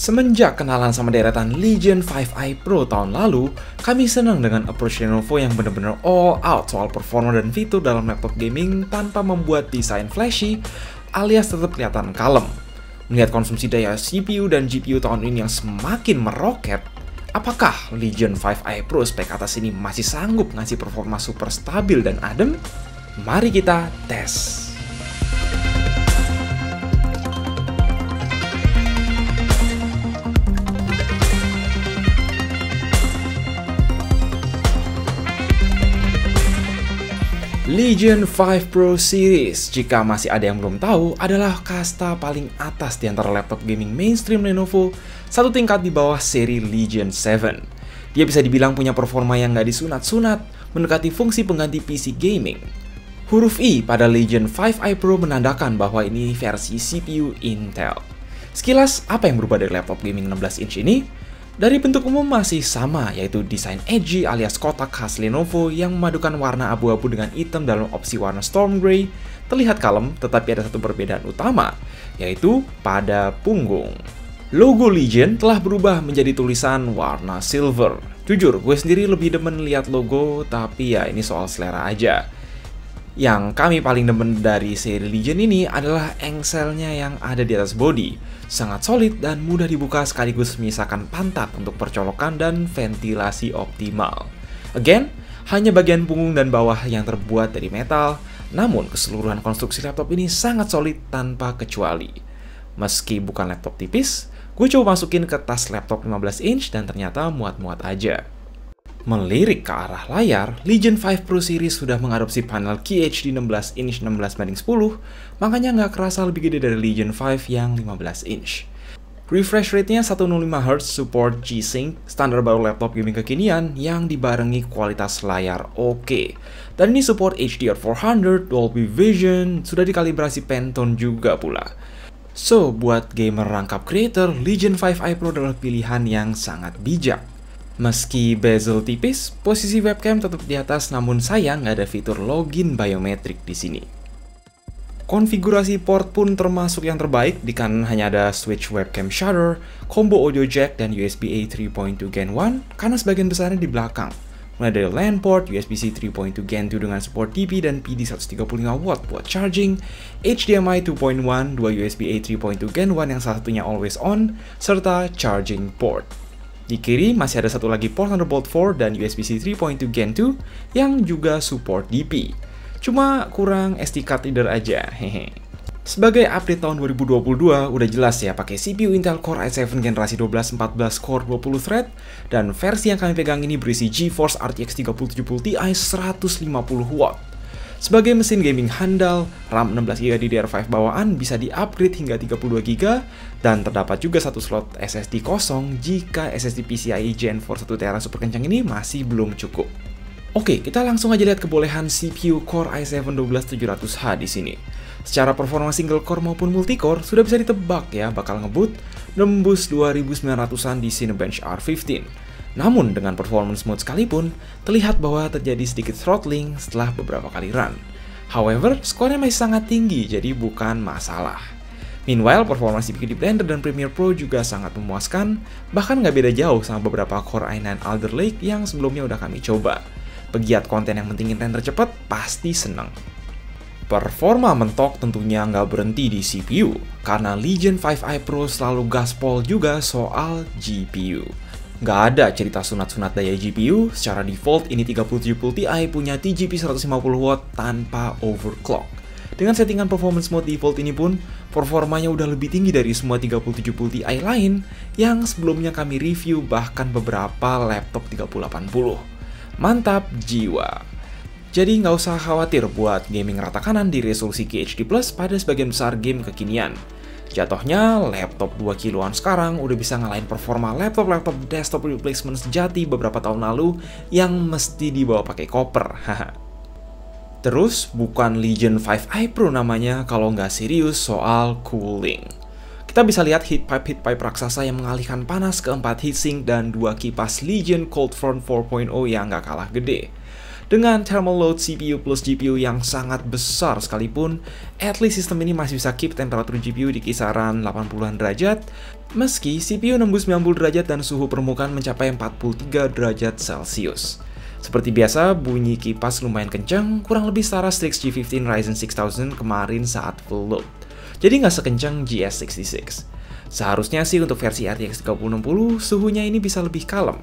Semenjak kenalan sama deretan Legion 5i Pro tahun lalu, kami senang dengan approach Lenovo yang benar-benar all out soal performa dan fitur dalam laptop gaming tanpa membuat desain flashy alias tetap kelihatan kalem. Melihat konsumsi daya CPU dan GPU tahun ini yang semakin meroket, apakah Legion 5i Pro spek atas ini masih sanggup ngasih performa super stabil dan adem? Mari kita tes. Legion 5 Pro Series, jika masih ada yang belum tahu, adalah kasta paling atas di antara laptop gaming mainstream Lenovo, satu tingkat di bawah seri Legion 7. Dia bisa dibilang punya performa yang nggak disunat-sunat, mendekati fungsi pengganti PC gaming. Huruf I pada Legion 5i Pro menandakan bahwa ini versi CPU Intel. Sekilas, apa yang berubah dari laptop gaming 16 inch ini? Dari bentuk umum masih sama, yaitu desain edgy alias kotak khas Lenovo yang memadukan warna abu-abu dengan hitam dalam opsi warna Storm Grey. Terlihat kalem, tetapi ada satu perbedaan utama, yaitu pada punggung. Logo Legion telah berubah menjadi tulisan warna silver. Jujur, gue sendiri lebih demen lihat logo, tapi ya ini soal selera aja. Yang kami paling demen dari seri Legion ini adalah engselnya yang ada di atas bodi. Sangat solid dan mudah dibuka sekaligus menyisakan pantat untuk percolokan dan ventilasi optimal. Again, hanya bagian punggung dan bawah yang terbuat dari metal, namun keseluruhan konstruksi laptop ini sangat solid tanpa kecuali. Meski bukan laptop tipis, gue coba masukin ke tas laptop 15 inch dan ternyata muat-muat aja. Melirik ke arah layar, Legion 5 Pro Series sudah mengadopsi panel QHD 16 inch 16:10, makanya nggak kerasa lebih gede dari Legion 5 yang 15 inch. Refresh rate-nya 105Hz, support G-Sync, standar baru laptop gaming kekinian yang dibarengi kualitas layar oke. Dan ini support HDR400, Dolby Vision, sudah dikalibrasi Pantone juga pula. So, buat gamer rangkap creator, Legion 5i Pro adalah pilihan yang sangat bijak. Meski bezel tipis, posisi webcam tetap di atas, namun sayang nggak ada fitur login biometrik di sini. Konfigurasi port pun termasuk yang terbaik, di kanan hanya ada switch webcam shutter, combo audio jack, dan USB-A 3.2 Gen 1, karena sebagian besarnya di belakang. Mulai dari LAN port, USB-C 3.2 Gen 2 dengan support DP dan PD 135W buat charging, HDMI 2.1, dua USB-A 3.2 Gen 1 yang salah satunya always on, serta charging port. Di kiri masih ada satu lagi port Thunderbolt 4 dan USB-C 3.2 Gen 2 yang juga support DP. Cuma kurang SD card reader aja, hehe. Sebagai update tahun 2022, udah jelas ya pakai CPU Intel Core i7 generasi 12 14 core 20 thread, dan versi yang kami pegang ini berisi GeForce RTX 3070 Ti 150W. Sebagai mesin gaming handal, RAM 16GB DDR5 bawaan bisa di-upgrade hingga 32GB, dan terdapat juga satu slot SSD kosong jika SSD PCIe Gen 4 1TB super kencang ini masih belum cukup. Oke, kita langsung aja lihat kebolehan CPU Core i7 12700H di sini. Secara performa single core maupun multicore sudah bisa ditebak ya bakal ngebut nembus 2900-an di Cinebench R15. Namun dengan performance mode sekalipun, terlihat bahwa terjadi sedikit throttling setelah beberapa kali run. However, skornya masih sangat tinggi, jadi bukan masalah. Meanwhile, performa CPU di Blender dan Premiere Pro juga sangat memuaskan, bahkan nggak beda jauh sama beberapa Core i9 Alder Lake yang sebelumnya udah kami coba. Pegiat konten yang mentingin render cepat pasti seneng. Performa mentok tentunya nggak berhenti di CPU, karena Legion 5i Pro selalu gaspol juga soal GPU. Nggak ada cerita sunat-sunat daya GPU, secara default ini 3070 Ti punya TGP 150W tanpa overclock. Dengan settingan performance mode default ini pun, performanya udah lebih tinggi dari semua 3070 Ti lain yang sebelumnya kami review, bahkan beberapa laptop 3080. Mantap jiwa! Jadi nggak usah khawatir buat gaming rata kanan di resolusi QHD+ pada sebagian besar game kekinian. Jatuhnya, laptop 2 kiloan sekarang udah bisa ngalahin performa laptop-laptop desktop replacement sejati beberapa tahun lalu yang mesti dibawa pakai koper. Terus, bukan Legion 5i Pro namanya kalau nggak serius soal cooling. Kita bisa lihat heat pipe raksasa yang mengalihkan panas ke 4 heatsink dan 2 kipas Legion Cold Front 4.0 yang nggak kalah gede. Dengan thermal load CPU plus GPU yang sangat besar sekalipun, at least sistem ini masih bisa keep temperatur GPU di kisaran 80-an derajat, meski CPU nembus 90 derajat dan suhu permukaan mencapai 43 derajat Celcius. Seperti biasa, bunyi kipas lumayan kencang, kurang lebih setara Strix G15 Ryzen 6000 kemarin saat full load. Jadi nggak sekencang GS66. Seharusnya sih untuk versi RTX 3060, suhunya ini bisa lebih kalem.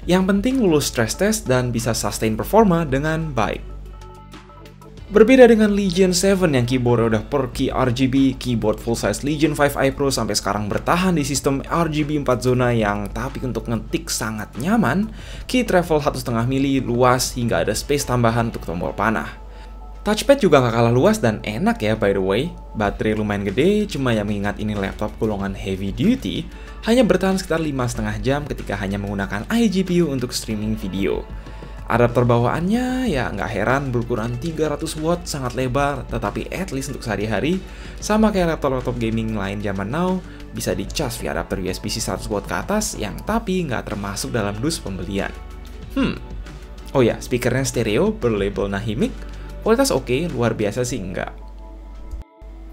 Yang penting lulus stress test dan bisa sustain performa dengan baik. Berbeda dengan Legion 7 yang keyboard udah perky RGB, keyboard full size Legion 5i Pro sampai sekarang bertahan di sistem RGB 4 zona yang tapi untuk ngetik sangat nyaman, key travel 1,5 mili luas hingga ada space tambahan untuk tombol panah. Touchpad juga nggak kalah luas dan enak ya by the way. Baterai lumayan gede, cuma yang mengingat ini laptop golongan heavy duty, hanya bertahan sekitar 5,5 jam ketika hanya menggunakan iGPU untuk streaming video. Adapter bawaannya ya nggak heran berukuran 300 watt sangat lebar, tetapi at least untuk sehari-hari, sama kayak laptop-laptop gaming lain zaman now, bisa dicas via adapter USB-C 100 watt ke atas yang tapi nggak termasuk dalam dus pembelian. Oh ya, speakernya stereo berlabel Nahimic, kualitas oke, luar biasa sih enggak.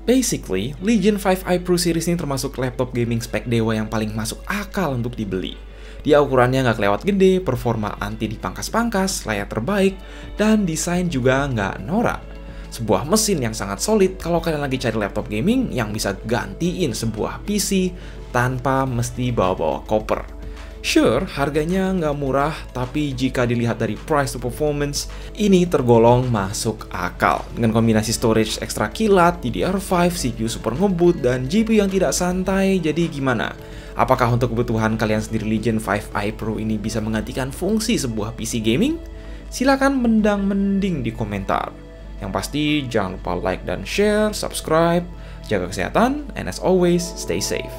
Basically, Legion 5i Pro series ini termasuk laptop gaming spek dewa yang paling masuk akal untuk dibeli. Dia ukurannya nggak kelewat gede, performa anti dipangkas-pangkas, layar terbaik, dan desain juga nggak norak. Sebuah mesin yang sangat solid kalau kalian lagi cari laptop gaming yang bisa gantiin sebuah PC tanpa mesti bawa-bawa koper. Sure, harganya nggak murah, tapi jika dilihat dari price to performance, ini tergolong masuk akal. Dengan kombinasi storage ekstra kilat, DDR5, CPU super ngebut, dan GPU yang tidak santai, jadi gimana? Apakah untuk kebutuhan kalian sendiri Legion 5i Pro ini bisa menggantikan fungsi sebuah PC gaming? Silakan mending di komentar. Yang pasti, jangan lupa like dan share, subscribe, jaga kesehatan, and as always, stay safe.